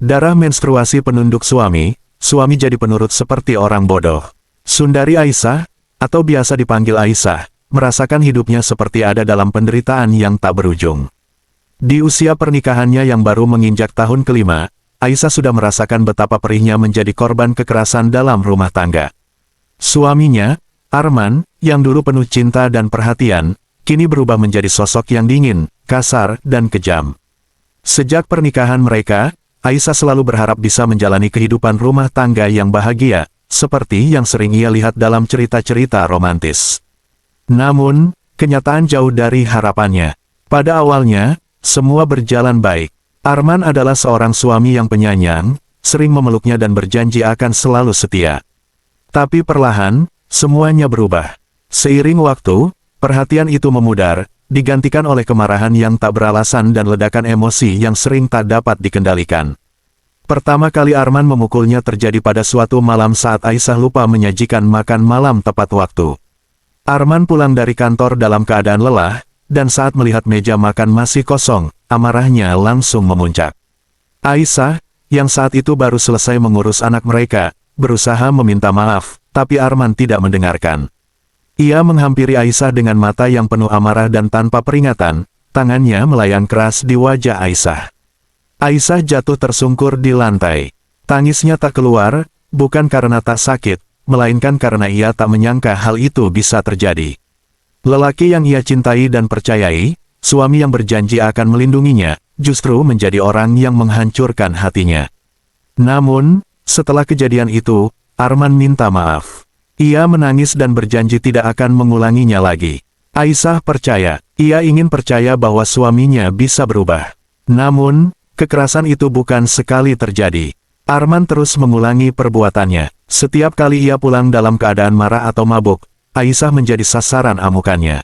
Darah menstruasi penunduk suami, suami jadi penurut seperti orang bodoh. Sundari Aisyah, atau biasa dipanggil Aisyah, merasakan hidupnya seperti ada dalam penderitaan yang tak berujung. Di usia pernikahannya yang baru menginjak tahun kelima, Aisyah sudah merasakan betapa perihnya menjadi korban kekerasan dalam rumah tangga. Suaminya, Arman, yang dulu penuh cinta dan perhatian, kini berubah menjadi sosok yang dingin, kasar, dan kejam. Sejak pernikahan mereka, Aisyah selalu berharap bisa menjalani kehidupan rumah tangga yang bahagia, seperti yang sering ia lihat dalam cerita-cerita romantis. Namun, kenyataan jauh dari harapannya. Pada awalnya, semua berjalan baik. Arman adalah seorang suami yang penyayang, sering memeluknya dan berjanji akan selalu setia. Tapi perlahan, semuanya berubah. Seiring waktu, perhatian itu memudar, digantikan oleh kemarahan yang tak beralasan dan ledakan emosi yang sering tak dapat dikendalikan. Pertama kali Arman memukulnya terjadi pada suatu malam saat Aisyah lupa menyajikan makan malam tepat waktu. Arman pulang dari kantor dalam keadaan lelah, dan saat melihat meja makan masih kosong, amarahnya langsung memuncak. Aisyah, yang saat itu baru selesai mengurus anak mereka, berusaha meminta maaf, tapi Arman tidak mendengarkan. Ia menghampiri Aisyah dengan mata yang penuh amarah dan tanpa peringatan, tangannya melayang keras di wajah Aisyah. Aisyah jatuh tersungkur di lantai. Tangisnya tak keluar, bukan karena tak sakit, melainkan karena ia tak menyangka hal itu bisa terjadi. Lelaki yang ia cintai dan percayai, suami yang berjanji akan melindunginya, justru menjadi orang yang menghancurkan hatinya. Namun, setelah kejadian itu, Arman minta maaf. Ia menangis dan berjanji tidak akan mengulanginya lagi. Aisyah percaya, ia ingin percaya bahwa suaminya bisa berubah. Namun, kekerasan itu bukan sekali terjadi. Arman terus mengulangi perbuatannya. Setiap kali ia pulang dalam keadaan marah atau mabuk, Aisyah menjadi sasaran amukannya.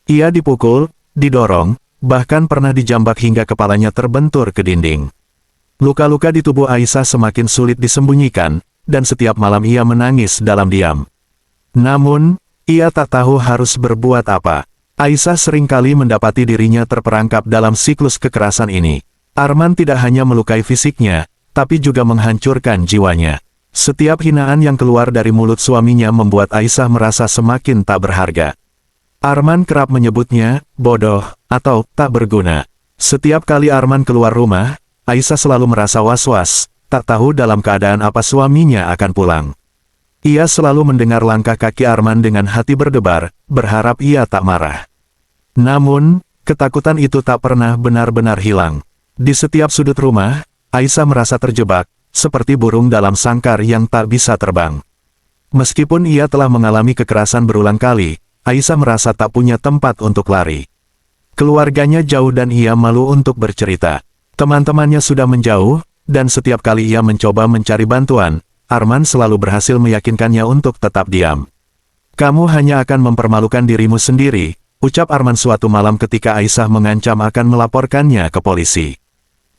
Ia dipukul, didorong, bahkan pernah dijambak hingga kepalanya terbentur ke dinding. Luka-luka di tubuh Aisyah semakin sulit disembunyikan, dan setiap malam ia menangis dalam diam. Namun, ia tak tahu harus berbuat apa. Aisyah seringkali mendapati dirinya terperangkap dalam siklus kekerasan ini. Arman tidak hanya melukai fisiknya, tapi juga menghancurkan jiwanya. Setiap hinaan yang keluar dari mulut suaminya membuat Aisyah merasa semakin tak berharga. Arman kerap menyebutnya, bodoh, atau tak berguna. Setiap kali Arman keluar rumah, Aisyah selalu merasa was-was, tak tahu dalam keadaan apa suaminya akan pulang. Ia selalu mendengar langkah kaki Arman dengan hati berdebar, berharap ia tak marah. Namun, ketakutan itu tak pernah benar-benar hilang. Di setiap sudut rumah, Aisyah merasa terjebak, seperti burung dalam sangkar yang tak bisa terbang. Meskipun ia telah mengalami kekerasan berulang kali, Aisyah merasa tak punya tempat untuk lari. Keluarganya jauh dan ia malu untuk bercerita. Teman-temannya sudah menjauh, dan setiap kali ia mencoba mencari bantuan, Arman selalu berhasil meyakinkannya untuk tetap diam. "Kamu hanya akan mempermalukan dirimu sendiri," ucap Arman suatu malam ketika Aisyah mengancam akan melaporkannya ke polisi.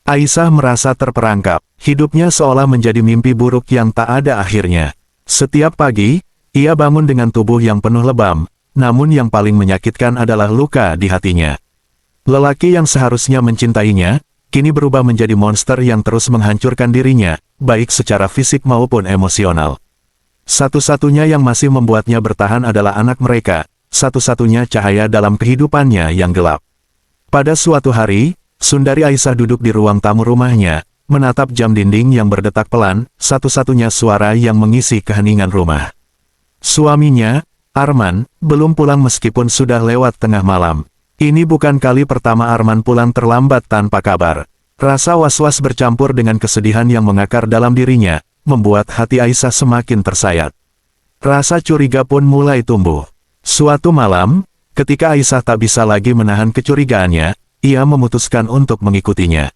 Aisyah merasa terperangkap, hidupnya seolah menjadi mimpi buruk yang tak ada akhirnya. Setiap pagi, ia bangun dengan tubuh yang penuh lebam, namun yang paling menyakitkan adalah luka di hatinya. Lelaki yang seharusnya mencintainya, kini berubah menjadi monster yang terus menghancurkan dirinya, baik secara fisik maupun emosional. Satu-satunya yang masih membuatnya bertahan adalah anak mereka, satu-satunya cahaya dalam kehidupannya yang gelap. Pada suatu hari, Sundari Aisyah duduk di ruang tamu rumahnya, menatap jam dinding yang berdetak pelan, satu-satunya suara yang mengisi keheningan rumah. Suaminya, Arman, belum pulang meskipun sudah lewat tengah malam. Ini bukan kali pertama Arman pulang terlambat tanpa kabar. Rasa was-was bercampur dengan kesedihan yang mengakar dalam dirinya, membuat hati Aisyah semakin tersayat. Rasa curiga pun mulai tumbuh. Suatu malam, ketika Aisyah tak bisa lagi menahan kecurigaannya, ia memutuskan untuk mengikutinya.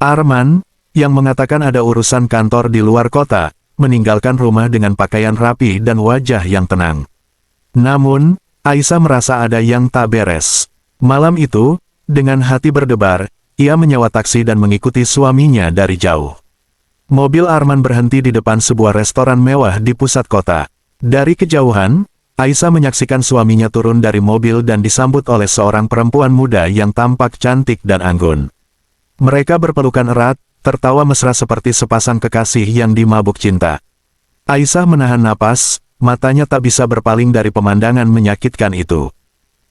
Arman, yang mengatakan ada urusan kantor di luar kota, meninggalkan rumah dengan pakaian rapi dan wajah yang tenang. Namun, Aisyah merasa ada yang tak beres. Malam itu, dengan hati berdebar, ia menyewa taksi dan mengikuti suaminya dari jauh. Mobil Arman berhenti di depan sebuah restoran mewah di pusat kota. Dari kejauhan, Aisyah menyaksikan suaminya turun dari mobil dan disambut oleh seorang perempuan muda yang tampak cantik dan anggun. Mereka berpelukan erat, tertawa mesra seperti sepasang kekasih yang dimabuk cinta. Aisyah menahan napas, matanya tak bisa berpaling dari pemandangan menyakitkan itu.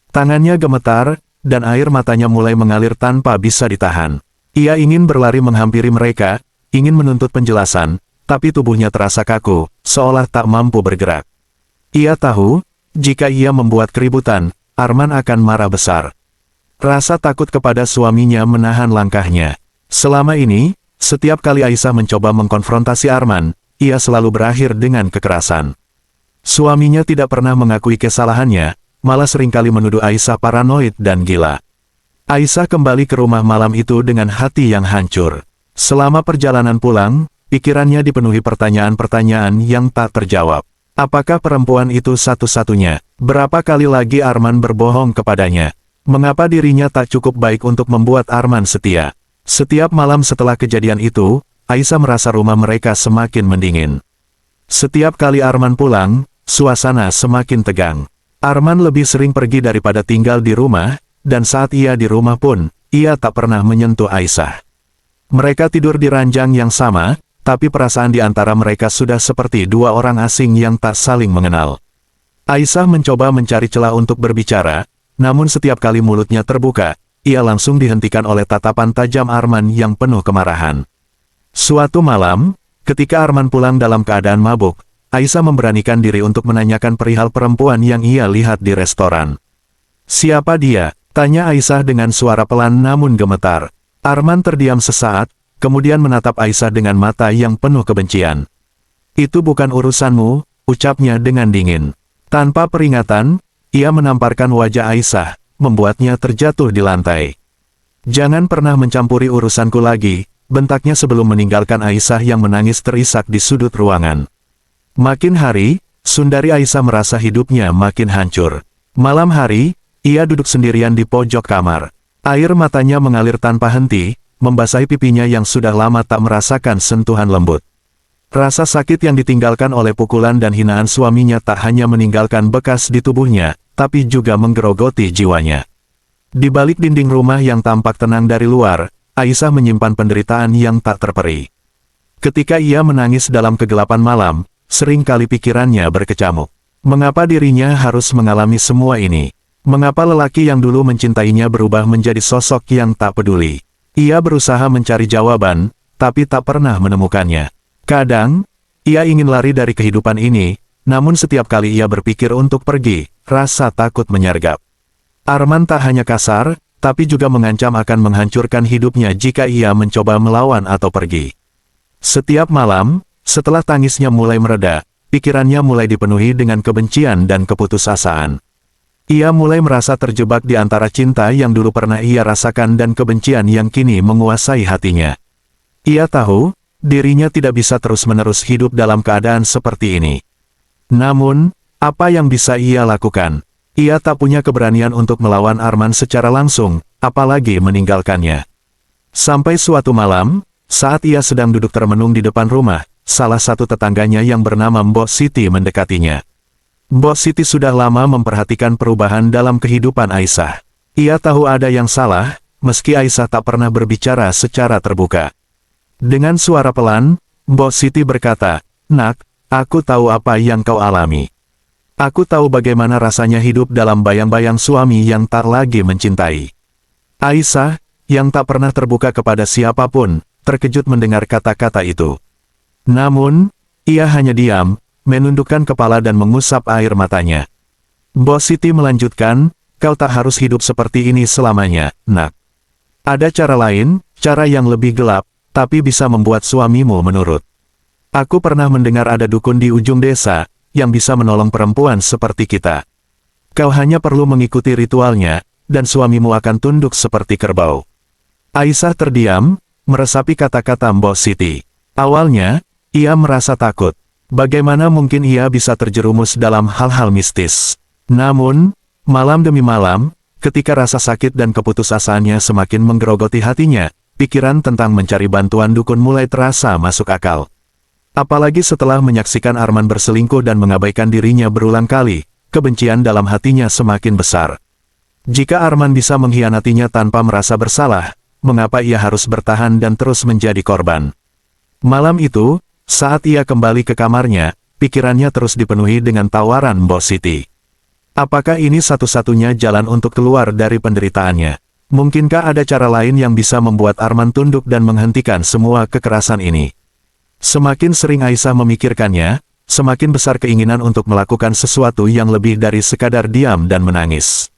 Tangannya gemetar, dan air matanya mulai mengalir tanpa bisa ditahan. Ia ingin berlari menghampiri mereka, ingin menuntut penjelasan, tapi tubuhnya terasa kaku, seolah tak mampu bergerak. Ia tahu, jika ia membuat keributan, Arman akan marah besar. Rasa takut kepada suaminya menahan langkahnya. Selama ini, setiap kali Aisyah mencoba mengkonfrontasi Arman, ia selalu berakhir dengan kekerasan. Suaminya tidak pernah mengakui kesalahannya, malah seringkali menuduh Aisyah paranoid dan gila. Aisyah kembali ke rumah malam itu dengan hati yang hancur. Selama perjalanan pulang, pikirannya dipenuhi pertanyaan-pertanyaan yang tak terjawab. Apakah perempuan itu satu-satunya? Berapa kali lagi Arman berbohong kepadanya? Mengapa dirinya tak cukup baik untuk membuat Arman setia? Setiap malam setelah kejadian itu, Aisyah merasa rumah mereka semakin mendingin. Setiap kali Arman pulang, suasana semakin tegang. Arman lebih sering pergi daripada tinggal di rumah, dan saat ia di rumah pun, ia tak pernah menyentuh Aisyah. Mereka tidur di ranjang yang sama, tapi perasaan di antara mereka sudah seperti dua orang asing yang tak saling mengenal. Aisyah mencoba mencari celah untuk berbicara, namun setiap kali mulutnya terbuka, ia langsung dihentikan oleh tatapan tajam Arman yang penuh kemarahan. Suatu malam, ketika Arman pulang dalam keadaan mabuk, Aisyah memberanikan diri untuk menanyakan perihal perempuan yang ia lihat di restoran. "Siapa dia?" tanya Aisyah dengan suara pelan namun gemetar. Arman terdiam sesaat, kemudian menatap Aisyah dengan mata yang penuh kebencian. "Itu bukan urusanmu," ucapnya dengan dingin. Tanpa peringatan, ia menamparkan wajah Aisyah, membuatnya terjatuh di lantai. "Jangan pernah mencampuri urusanku lagi," bentaknya sebelum meninggalkan Aisyah yang menangis terisak di sudut ruangan. Makin hari, Sundari Aisyah merasa hidupnya makin hancur. Malam hari, ia duduk sendirian di pojok kamar. Air matanya mengalir tanpa henti, membasahi pipinya yang sudah lama tak merasakan sentuhan lembut. Rasa sakit yang ditinggalkan oleh pukulan dan hinaan suaminya tak hanya meninggalkan bekas di tubuhnya, tapi juga menggerogoti jiwanya. Di balik dinding rumah yang tampak tenang dari luar, Aisyah menyimpan penderitaan yang tak terperi. Ketika ia menangis dalam kegelapan malam, sering kali pikirannya berkecamuk. Mengapa dirinya harus mengalami semua ini? Mengapa lelaki yang dulu mencintainya berubah menjadi sosok yang tak peduli? Ia berusaha mencari jawaban, tapi tak pernah menemukannya. Kadang, ia ingin lari dari kehidupan ini, namun setiap kali ia berpikir untuk pergi, rasa takut menyergap. Arman tak hanya kasar, tapi juga mengancam akan menghancurkan hidupnya jika ia mencoba melawan atau pergi. Setiap malam, setelah tangisnya mulai mereda, pikirannya mulai dipenuhi dengan kebencian dan keputusasaan. Ia mulai merasa terjebak di antara cinta yang dulu pernah ia rasakan dan kebencian yang kini menguasai hatinya. Ia tahu, dirinya tidak bisa terus-menerus hidup dalam keadaan seperti ini. Namun, apa yang bisa ia lakukan? Ia tak punya keberanian untuk melawan Arman secara langsung, apalagi meninggalkannya. Sampai suatu malam, saat ia sedang duduk termenung di depan rumah, salah satu tetangganya yang bernama Mbok Siti mendekatinya. Mbok Siti sudah lama memperhatikan perubahan dalam kehidupan Aisyah. Ia tahu ada yang salah, meski Aisyah tak pernah berbicara secara terbuka. Dengan suara pelan, Mbok Siti berkata, "Nak, aku tahu apa yang kau alami. Aku tahu bagaimana rasanya hidup dalam bayang-bayang suami yang tak lagi mencintai." Aisyah, yang tak pernah terbuka kepada siapapun, terkejut mendengar kata-kata itu. Namun, ia hanya diam, menundukkan kepala dan mengusap air matanya. Mbok Siti melanjutkan, "Kau tak harus hidup seperti ini selamanya, Nak. Ada cara lain, cara yang lebih gelap, tapi bisa membuat suamimu menurut. Aku pernah mendengar ada dukun di ujung desa, yang bisa menolong perempuan seperti kita. Kau hanya perlu mengikuti ritualnya, dan suamimu akan tunduk seperti kerbau." Aisyah terdiam, meresapi kata-kata Mbok Siti. Awalnya, ia merasa takut. Bagaimana mungkin ia bisa terjerumus dalam hal-hal mistis? Namun, malam demi malam, ketika rasa sakit dan keputusasaannya semakin menggerogoti hatinya, pikiran tentang mencari bantuan dukun mulai terasa masuk akal. Apalagi setelah menyaksikan Arman berselingkuh dan mengabaikan dirinya berulang kali, kebencian dalam hatinya semakin besar. Jika Arman bisa mengkhianatinya tanpa merasa bersalah, mengapa ia harus bertahan dan terus menjadi korban. Malam itu, saat ia kembali ke kamarnya, pikirannya terus dipenuhi dengan tawaran Mbok Siti. Apakah ini satu-satunya jalan untuk keluar dari penderitaannya? Mungkinkah ada cara lain yang bisa membuat Arman tunduk dan menghentikan semua kekerasan ini? Semakin sering Aisyah memikirkannya, semakin besar keinginan untuk melakukan sesuatu yang lebih dari sekadar diam dan menangis.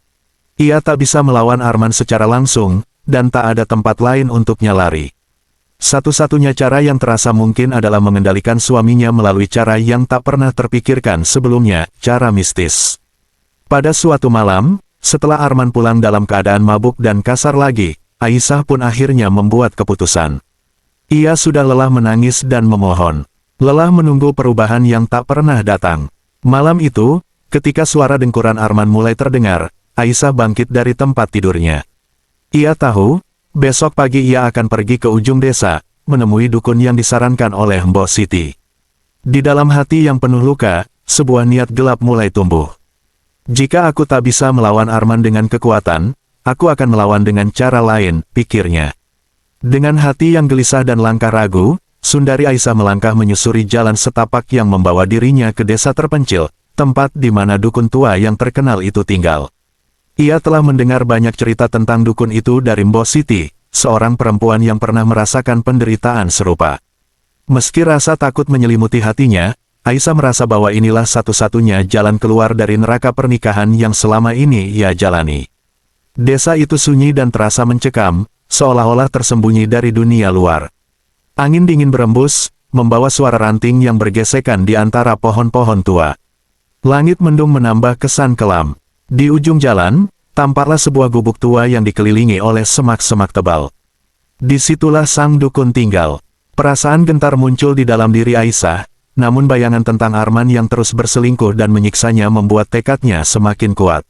Ia tak bisa melawan Arman secara langsung, dan tak ada tempat lain untuknya lari. Satu-satunya cara yang terasa mungkin adalah mengendalikan suaminya melalui cara yang tak pernah terpikirkan sebelumnya, cara mistis. Pada suatu malam, setelah Arman pulang dalam keadaan mabuk dan kasar lagi, Aisyah pun akhirnya membuat keputusan. Ia sudah lelah menangis dan memohon. Lelah menunggu perubahan yang tak pernah datang. Malam itu, ketika suara dengkuran Arman mulai terdengar, Aisyah bangkit dari tempat tidurnya. Ia tahu, besok pagi ia akan pergi ke ujung desa, menemui dukun yang disarankan oleh Mbok Siti. Di dalam hati yang penuh luka, sebuah niat gelap mulai tumbuh. Jika aku tak bisa melawan Arman dengan kekuatan, aku akan melawan dengan cara lain, pikirnya. Dengan hati yang gelisah dan langkah ragu, Sundari Aisyah melangkah menyusuri jalan setapak yang membawa dirinya ke desa terpencil, tempat di mana dukun tua yang terkenal itu tinggal. Ia telah mendengar banyak cerita tentang dukun itu dari Mbok Siti, seorang perempuan yang pernah merasakan penderitaan serupa. Meski rasa takut menyelimuti hatinya, Aisyah merasa bahwa inilah satu-satunya jalan keluar dari neraka pernikahan yang selama ini ia jalani. Desa itu sunyi dan terasa mencekam, seolah-olah tersembunyi dari dunia luar. Angin dingin berembus, membawa suara ranting yang bergesekan di antara pohon-pohon tua. Langit mendung menambah kesan kelam. Di ujung jalan, tampaklah sebuah gubuk tua yang dikelilingi oleh semak-semak tebal. Disitulah sang dukun tinggal. Perasaan gentar muncul di dalam diri Aisyah, namun bayangan tentang Arman yang terus berselingkuh dan menyiksanya membuat tekadnya semakin kuat.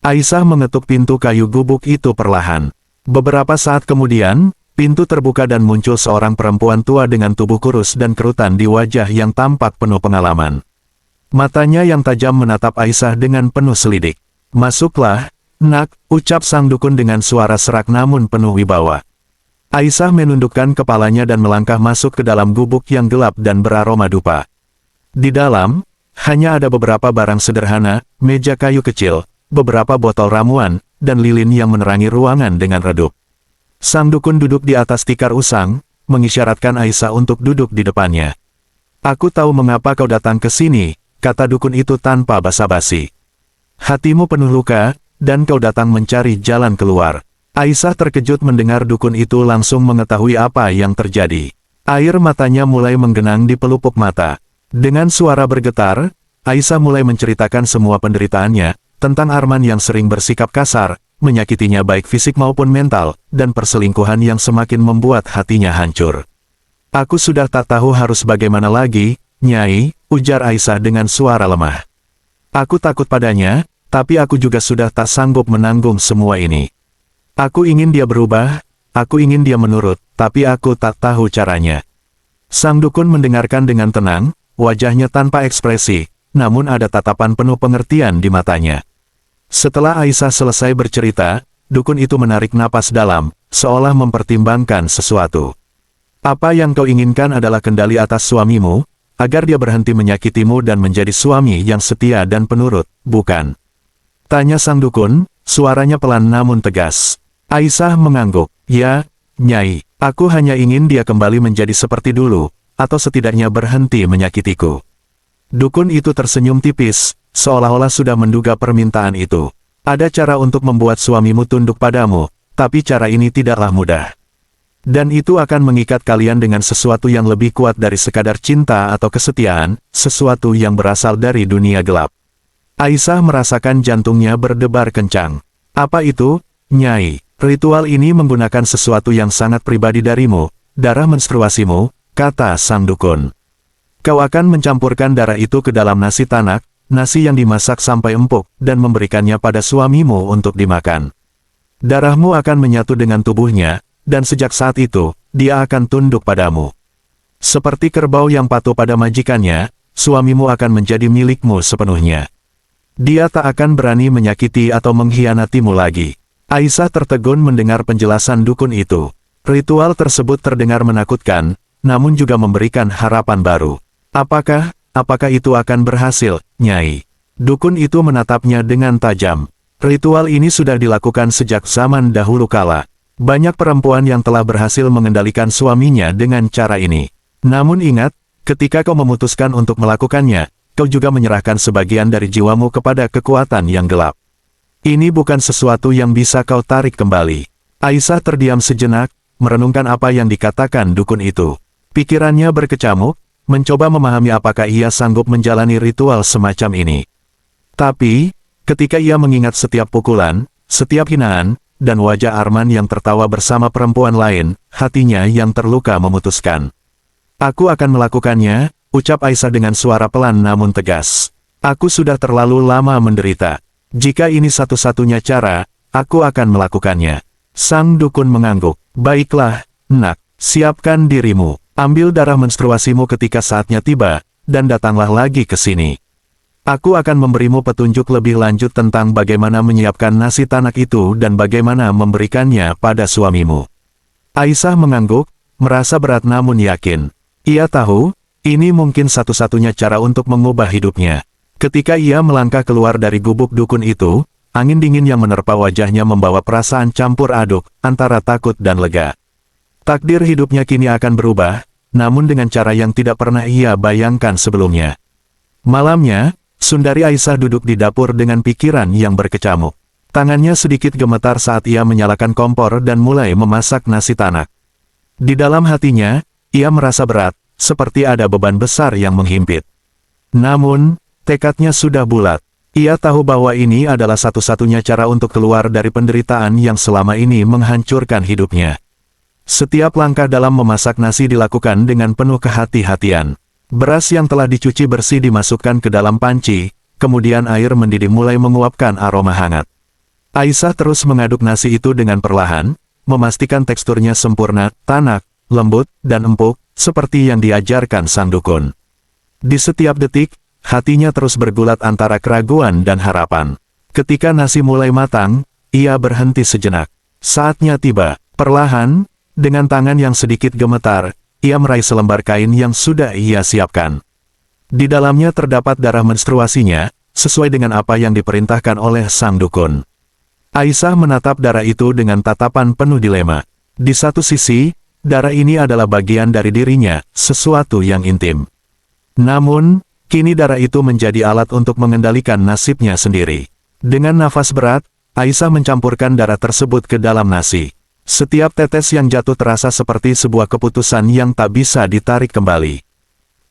Aisyah mengetuk pintu kayu gubuk itu perlahan. Beberapa saat kemudian, pintu terbuka dan muncul seorang perempuan tua dengan tubuh kurus dan kerutan di wajah yang tampak penuh pengalaman. Matanya yang tajam menatap Aisyah dengan penuh selidik. "Masuklah, nak," ucap sang dukun dengan suara serak namun penuh wibawa. Aisyah menundukkan kepalanya dan melangkah masuk ke dalam gubuk yang gelap dan beraroma dupa. Di dalam, hanya ada beberapa barang sederhana, meja kayu kecil, beberapa botol ramuan, dan lilin yang menerangi ruangan dengan redup. Sang dukun duduk di atas tikar usang, mengisyaratkan Aisyah untuk duduk di depannya. "Aku tahu mengapa kau datang ke sini," kata dukun itu tanpa basa-basi. "Hatimu penuh luka, dan kau datang mencari jalan keluar." Aisyah terkejut mendengar dukun itu langsung mengetahui apa yang terjadi. Air matanya mulai menggenang di pelupuk mata. Dengan suara bergetar, Aisyah mulai menceritakan semua penderitaannya, tentang Arman yang sering bersikap kasar, menyakitinya baik fisik maupun mental, dan perselingkuhan yang semakin membuat hatinya hancur. "Aku sudah tak tahu harus bagaimana lagi, Nyai," ujar Aisyah dengan suara lemah. "Aku takut padanya, tapi aku juga sudah tak sanggup menanggung semua ini. Aku ingin dia berubah, aku ingin dia menurut, tapi aku tak tahu caranya." Sang dukun mendengarkan dengan tenang, wajahnya tanpa ekspresi, namun ada tatapan penuh pengertian di matanya. Setelah Aisyah selesai bercerita, dukun itu menarik napas dalam, seolah mempertimbangkan sesuatu. "Apa yang kau inginkan adalah kendali atas suamimu, agar dia berhenti menyakitimu dan menjadi suami yang setia dan penurut, bukan?" tanya sang dukun, suaranya pelan namun tegas. Aisyah mengangguk. "Ya, Nyai, aku hanya ingin dia kembali menjadi seperti dulu, atau setidaknya berhenti menyakitiku." Dukun itu tersenyum tipis, seolah-olah sudah menduga permintaan itu. "Ada cara untuk membuat suamimu tunduk padamu, tapi cara ini tidaklah mudah. Dan itu akan mengikat kalian dengan sesuatu yang lebih kuat dari sekadar cinta atau kesetiaan, sesuatu yang berasal dari dunia gelap." Aisyah merasakan jantungnya berdebar kencang. "Apa itu, Nyai?" "Ritual ini menggunakan sesuatu yang sangat pribadi darimu, darah menstruasimu," kata sang dukun. "Kau akan mencampurkan darah itu ke dalam nasi tanak, nasi yang dimasak sampai empuk, dan memberikannya pada suamimu untuk dimakan. Darahmu akan menyatu dengan tubuhnya, dan sejak saat itu, dia akan tunduk padamu. Seperti kerbau yang patuh pada majikannya, suamimu akan menjadi milikmu sepenuhnya. Dia tak akan berani menyakiti atau mengkhianatimu lagi." Aisyah tertegun mendengar penjelasan dukun itu. Ritual tersebut terdengar menakutkan, namun juga memberikan harapan baru. Apakah itu akan berhasil, Nyai? Dukun itu menatapnya dengan tajam. Ritual ini sudah dilakukan sejak zaman dahulu kala. Banyak perempuan yang telah berhasil mengendalikan suaminya dengan cara ini. Namun ingat, ketika kau memutuskan untuk melakukannya, kau juga menyerahkan sebagian dari jiwamu kepada kekuatan yang gelap. Ini bukan sesuatu yang bisa kau tarik kembali. Aisyah terdiam sejenak, merenungkan apa yang dikatakan dukun itu. Pikirannya berkecamuk, mencoba memahami apakah ia sanggup menjalani ritual semacam ini. Tapi, ketika ia mengingat setiap pukulan, setiap hinaan, dan wajah Arman yang tertawa bersama perempuan lain, hatinya yang terluka memutuskan. Aku akan melakukannya, ucap Aisyah dengan suara pelan namun tegas. Aku sudah terlalu lama menderita. Jika ini satu-satunya cara, aku akan melakukannya. Sang dukun mengangguk. Baiklah, nak, siapkan dirimu. Ambil darah menstruasimu ketika saatnya tiba, dan datanglah lagi ke sini. Aku akan memberimu petunjuk lebih lanjut tentang bagaimana menyiapkan nasi tanak itu dan bagaimana memberikannya pada suamimu. Aisyah mengangguk, merasa berat namun yakin. Ia tahu, ini mungkin satu-satunya cara untuk mengubah hidupnya. Ketika ia melangkah keluar dari gubuk dukun itu, angin dingin yang menerpa wajahnya membawa perasaan campur aduk, antara takut dan lega. Takdir hidupnya kini akan berubah, namun dengan cara yang tidak pernah ia bayangkan sebelumnya. Malamnya, Sundari Aisyah duduk di dapur dengan pikiran yang berkecamuk. Tangannya sedikit gemetar saat ia menyalakan kompor dan mulai memasak nasi tanak. Di dalam hatinya, ia merasa berat, seperti ada beban besar yang menghimpit. Namun, tekadnya sudah bulat. Ia tahu bahwa ini adalah satu-satunya cara untuk keluar dari penderitaan yang selama ini menghancurkan hidupnya. Setiap langkah dalam memasak nasi dilakukan dengan penuh kehati-hatian. Beras yang telah dicuci bersih dimasukkan ke dalam panci, kemudian air mendidih mulai menguapkan aroma hangat. Aisyah terus mengaduk nasi itu dengan perlahan, memastikan teksturnya sempurna, tanak, lembut, dan empuk, seperti yang diajarkan sang dukun. Di setiap detik, hatinya terus bergulat antara keraguan dan harapan. Ketika nasi mulai matang, ia berhenti sejenak. Saatnya tiba, perlahan, dengan tangan yang sedikit gemetar, ia meraih selembar kain yang sudah ia siapkan. Di dalamnya terdapat darah menstruasinya, sesuai dengan apa yang diperintahkan oleh sang dukun. Aisyah menatap darah itu dengan tatapan penuh dilema. Di satu sisi, darah ini adalah bagian dari dirinya, sesuatu yang intim. Namun, kini darah itu menjadi alat untuk mengendalikan nasibnya sendiri. Dengan nafas berat, Aisyah mencampurkan darah tersebut ke dalam nasi. Setiap tetes yang jatuh terasa seperti sebuah keputusan yang tak bisa ditarik kembali.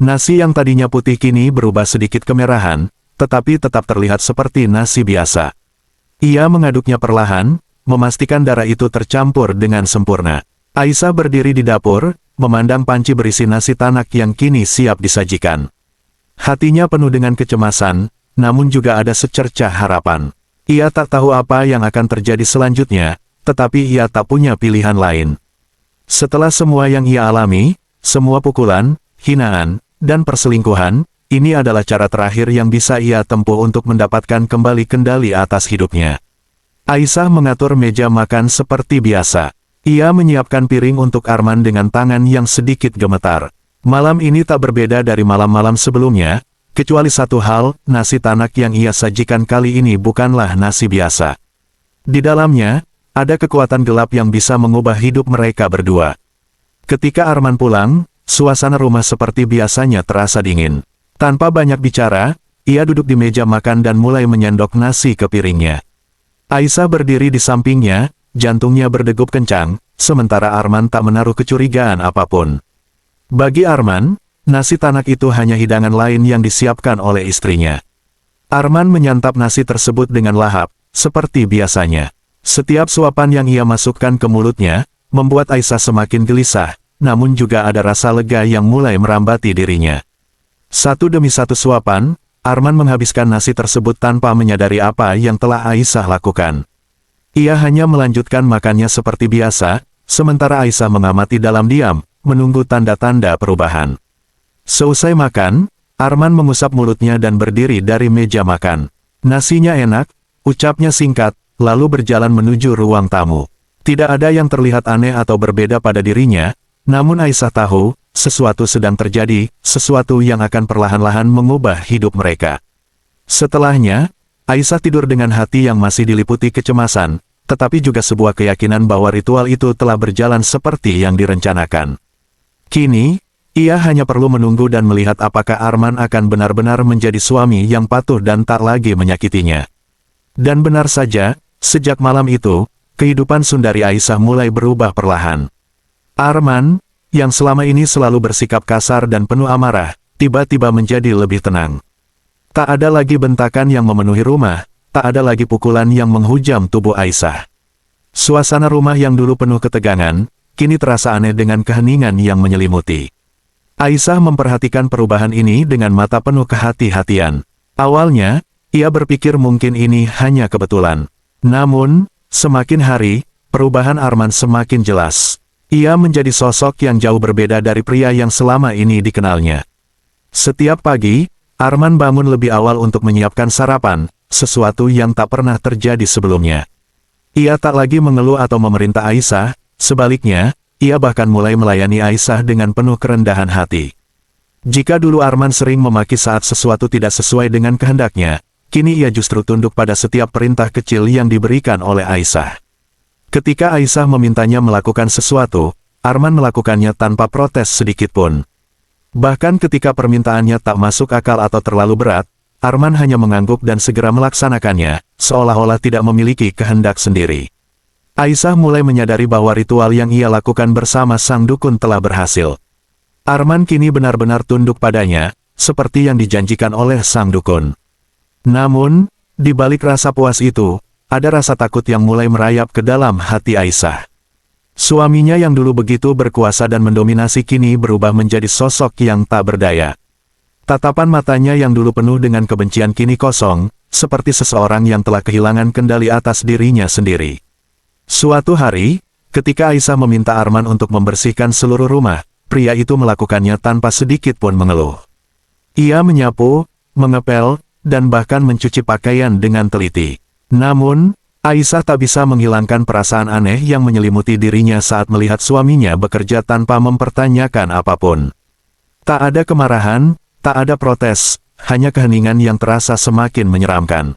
Nasi yang tadinya putih kini berubah sedikit kemerahan, tetapi tetap terlihat seperti nasi biasa. Ia mengaduknya perlahan, memastikan darah itu tercampur dengan sempurna. Aisyah berdiri di dapur, memandang panci berisi nasi tanak yang kini siap disajikan. Hatinya penuh dengan kecemasan, namun juga ada secercah harapan. Ia tak tahu apa yang akan terjadi selanjutnya, tetapi ia tak punya pilihan lain. Setelah semua yang ia alami, semua pukulan, hinaan, dan perselingkuhan, ini adalah cara terakhir yang bisa ia tempuh untuk mendapatkan kembali kendali atas hidupnya. Aisyah mengatur meja makan seperti biasa. Ia menyiapkan piring untuk Arman dengan tangan yang sedikit gemetar. Malam ini tak berbeda dari malam-malam sebelumnya, kecuali satu hal, nasi tanak yang ia sajikan kali ini bukanlah nasi biasa. Di dalamnya, ada kekuatan gelap yang bisa mengubah hidup mereka berdua. Ketika Arman pulang, suasana rumah seperti biasanya terasa dingin. Tanpa banyak bicara, ia duduk di meja makan dan mulai menyendok nasi ke piringnya. Aisyah berdiri di sampingnya, jantungnya berdegup kencang, sementara Arman tak menaruh kecurigaan apapun. Bagi Arman, nasi tanak itu hanya hidangan lain yang disiapkan oleh istrinya. Arman menyantap nasi tersebut dengan lahap, seperti biasanya. Setiap suapan yang ia masukkan ke mulutnya, membuat Aisyah semakin gelisah, namun juga ada rasa lega yang mulai merambati dirinya. Satu demi satu suapan, Arman menghabiskan nasi tersebut tanpa menyadari apa yang telah Aisyah lakukan. Ia hanya melanjutkan makannya seperti biasa, sementara Aisyah mengamati dalam diam, menunggu tanda-tanda perubahan. Seusai makan, Arman mengusap mulutnya dan berdiri dari meja makan. Nasinya enak, ucapnya singkat, lalu berjalan menuju ruang tamu. Tidak ada yang terlihat aneh atau berbeda pada dirinya, namun Aisyah tahu, sesuatu sedang terjadi, sesuatu yang akan perlahan-lahan mengubah hidup mereka. Setelahnya, Aisyah tidur dengan hati yang masih diliputi kecemasan, tetapi juga sebuah keyakinan bahwa ritual itu telah berjalan seperti yang direncanakan. Kini, ia hanya perlu menunggu dan melihat apakah Arman akan benar-benar menjadi suami yang patuh dan tak lagi menyakitinya. Dan benar saja, sejak malam itu, kehidupan Sundari Aisyah mulai berubah perlahan. Arman, yang selama ini selalu bersikap kasar dan penuh amarah, tiba-tiba menjadi lebih tenang. Tak ada lagi bentakan yang memenuhi rumah, tak ada lagi pukulan yang menghujam tubuh Aisyah. Suasana rumah yang dulu penuh ketegangan, kini terasa aneh dengan keheningan yang menyelimuti. Aisyah memperhatikan perubahan ini dengan mata penuh kehati-hatian. Awalnya, ia berpikir mungkin ini hanya kebetulan. Namun, semakin hari, perubahan Arman semakin jelas. Ia menjadi sosok yang jauh berbeda dari pria yang selama ini dikenalnya. Setiap pagi, Arman bangun lebih awal untuk menyiapkan sarapan, sesuatu yang tak pernah terjadi sebelumnya. Ia tak lagi mengeluh atau memerintah Aisyah, sebaliknya, ia bahkan mulai melayani Aisyah dengan penuh kerendahan hati. Jika dulu Arman sering memaki saat sesuatu tidak sesuai dengan kehendaknya, kini ia justru tunduk pada setiap perintah kecil yang diberikan oleh Aisyah. Ketika Aisyah memintanya melakukan sesuatu, Arman melakukannya tanpa protes sedikitpun. Bahkan ketika permintaannya tak masuk akal atau terlalu berat, Arman hanya mengangguk dan segera melaksanakannya, seolah-olah tidak memiliki kehendak sendiri. Aisyah mulai menyadari bahwa ritual yang ia lakukan bersama sang dukun telah berhasil. Arman kini benar-benar tunduk padanya, seperti yang dijanjikan oleh sang dukun. Namun, di balik rasa puas itu, ada rasa takut yang mulai merayap ke dalam hati Aisyah. Suaminya yang dulu begitu berkuasa dan mendominasi kini berubah menjadi sosok yang tak berdaya. Tatapan matanya yang dulu penuh dengan kebencian kini kosong, seperti seseorang yang telah kehilangan kendali atas dirinya sendiri. Suatu hari, ketika Aisyah meminta Arman untuk membersihkan seluruh rumah, pria itu melakukannya tanpa sedikit pun mengeluh. Ia menyapu, mengepel, dan bahkan mencuci pakaian dengan teliti. Namun, Aisyah tak bisa menghilangkan perasaan aneh yang menyelimuti dirinya saat melihat suaminya bekerja tanpa mempertanyakan apapun. Tak ada kemarahan, tak ada protes, hanya keheningan yang terasa semakin menyeramkan.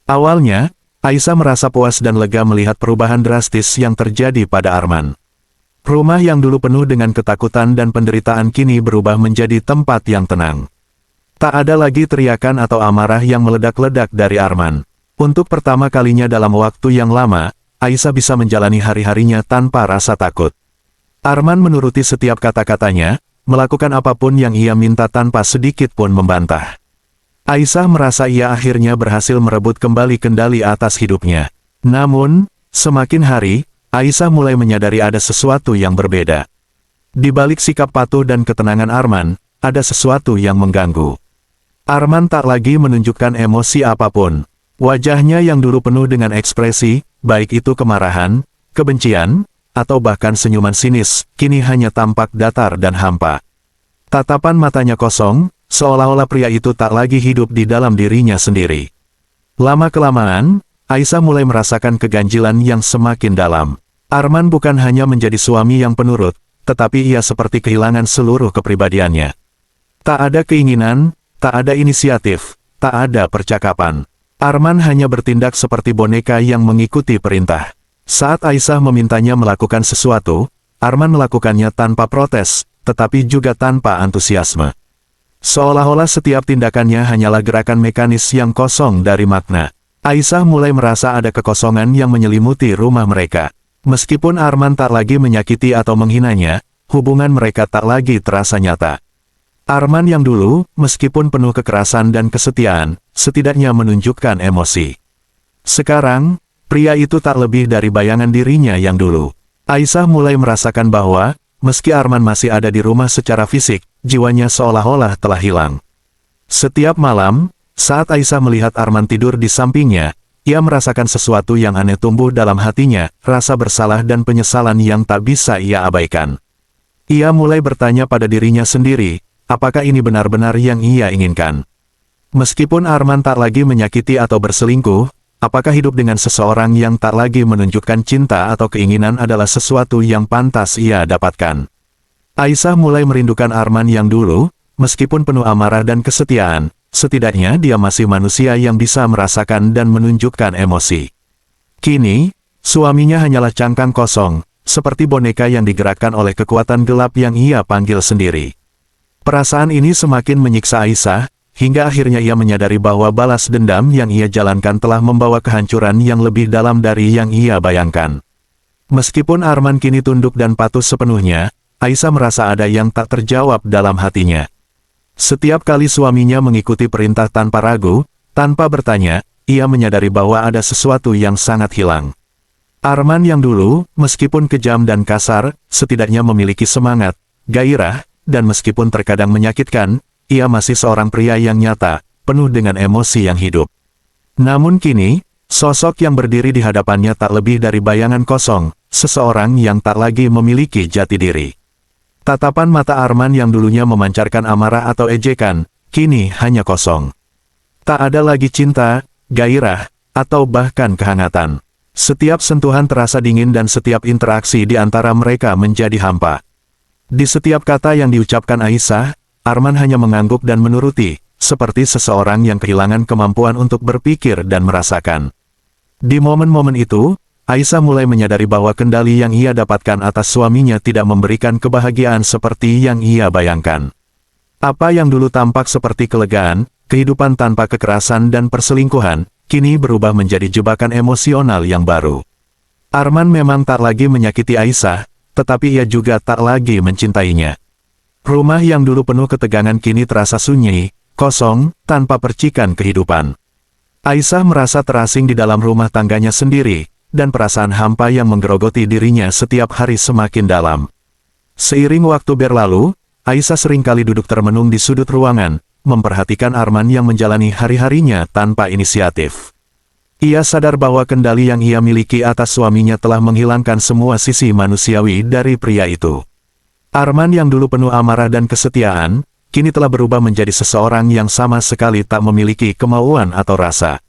Awalnya, Aisyah merasa puas dan lega melihat perubahan drastis yang terjadi pada Arman. Rumah yang dulu penuh dengan ketakutan dan penderitaan kini berubah menjadi tempat yang tenang. Tak ada lagi teriakan atau amarah yang meledak-ledak dari Arman. Untuk pertama kalinya dalam waktu yang lama, Aisyah bisa menjalani hari-harinya tanpa rasa takut. Arman menuruti setiap kata-katanya, melakukan apapun yang ia minta tanpa sedikit pun membantah. Aisyah merasa ia akhirnya berhasil merebut kembali kendali atas hidupnya. Namun, semakin hari, Aisyah mulai menyadari ada sesuatu yang berbeda. Di balik sikap patuh dan ketenangan Arman, ada sesuatu yang mengganggu. Arman tak lagi menunjukkan emosi apapun. Wajahnya yang dulu penuh dengan ekspresi, baik itu kemarahan, kebencian, atau bahkan senyuman sinis, kini hanya tampak datar dan hampa. Tatapan matanya kosong, seolah-olah pria itu tak lagi hidup di dalam dirinya sendiri. Lama-kelamaan, Aisyah mulai merasakan keganjilan yang semakin dalam. Arman bukan hanya menjadi suami yang penurut, tetapi ia seperti kehilangan seluruh kepribadiannya. Tak ada keinginan, tak ada inisiatif, tak ada percakapan. Arman hanya bertindak seperti boneka yang mengikuti perintah. Saat Aisyah memintanya melakukan sesuatu, Arman melakukannya tanpa protes, tetapi juga tanpa antusiasme. Seolah-olah setiap tindakannya hanyalah gerakan mekanis yang kosong dari makna. Aisyah mulai merasa ada kekosongan yang menyelimuti rumah mereka. Meskipun Arman tak lagi menyakiti atau menghinanya, hubungan mereka tak lagi terasa nyata. Arman yang dulu, meskipun penuh kekerasan dan kesetiaan, setidaknya menunjukkan emosi. Sekarang, pria itu tak lebih dari bayangan dirinya yang dulu. Aisyah mulai merasakan bahwa, meski Arman masih ada di rumah secara fisik, jiwanya seolah-olah telah hilang. Setiap malam, saat Aisyah melihat Arman tidur di sampingnya, ia merasakan sesuatu yang aneh tumbuh dalam hatinya, rasa bersalah dan penyesalan yang tak bisa ia abaikan. Ia mulai bertanya pada dirinya sendiri, apakah ini benar-benar yang ia inginkan? Meskipun Arman tak lagi menyakiti atau berselingkuh, apakah hidup dengan seseorang yang tak lagi menunjukkan cinta atau keinginan adalah sesuatu yang pantas ia dapatkan? Aisyah mulai merindukan Arman yang dulu, meskipun penuh amarah dan kesetiaan, setidaknya dia masih manusia yang bisa merasakan dan menunjukkan emosi. Kini, suaminya hanyalah cangkang kosong, seperti boneka yang digerakkan oleh kekuatan gelap yang ia panggil sendiri. Perasaan ini semakin menyiksa Aisyah, hingga akhirnya ia menyadari bahwa balas dendam yang ia jalankan telah membawa kehancuran yang lebih dalam dari yang ia bayangkan. Meskipun Arman kini tunduk dan patuh sepenuhnya, Aisyah merasa ada yang tak terjawab dalam hatinya. Setiap kali suaminya mengikuti perintah tanpa ragu, tanpa bertanya, ia menyadari bahwa ada sesuatu yang sangat hilang. Arman yang dulu, meskipun kejam dan kasar, setidaknya memiliki semangat, gairah, dan meskipun terkadang menyakitkan, ia masih seorang pria yang nyata, penuh dengan emosi yang hidup. Namun kini, sosok yang berdiri di hadapannya tak lebih dari bayangan kosong, seseorang yang tak lagi memiliki jati diri. Tatapan mata Arman yang dulunya memancarkan amarah atau ejekan, kini hanya kosong. Tak ada lagi cinta, gairah, atau bahkan kehangatan. Setiap sentuhan terasa dingin dan setiap interaksi di antara mereka menjadi hampa. Di setiap kata yang diucapkan Aisyah, Arman hanya mengangguk dan menuruti, seperti seseorang yang kehilangan kemampuan untuk berpikir dan merasakan. Di momen-momen itu, Aisyah mulai menyadari bahwa kendali yang ia dapatkan atas suaminya tidak memberikan kebahagiaan seperti yang ia bayangkan. Apa yang dulu tampak seperti kelegaan, kehidupan tanpa kekerasan dan perselingkuhan, kini berubah menjadi jebakan emosional yang baru. Arman memang tak lagi menyakiti Aisyah, tetapi ia juga tak lagi mencintainya. Rumah yang dulu penuh ketegangan kini terasa sunyi, kosong, tanpa percikan kehidupan. Aisyah merasa terasing di dalam rumah tangganya sendiri, dan perasaan hampa yang menggerogoti dirinya setiap hari semakin dalam. Seiring waktu berlalu, Aisyah seringkali duduk termenung di sudut ruangan, memperhatikan Arman yang menjalani hari-harinya tanpa inisiatif. Ia sadar bahwa kendali yang ia miliki atas suaminya telah menghilangkan semua sisi manusiawi dari pria itu. Arman yang dulu penuh amarah dan kesetiaan, kini telah berubah menjadi seseorang yang sama sekali tak memiliki kemauan atau rasa.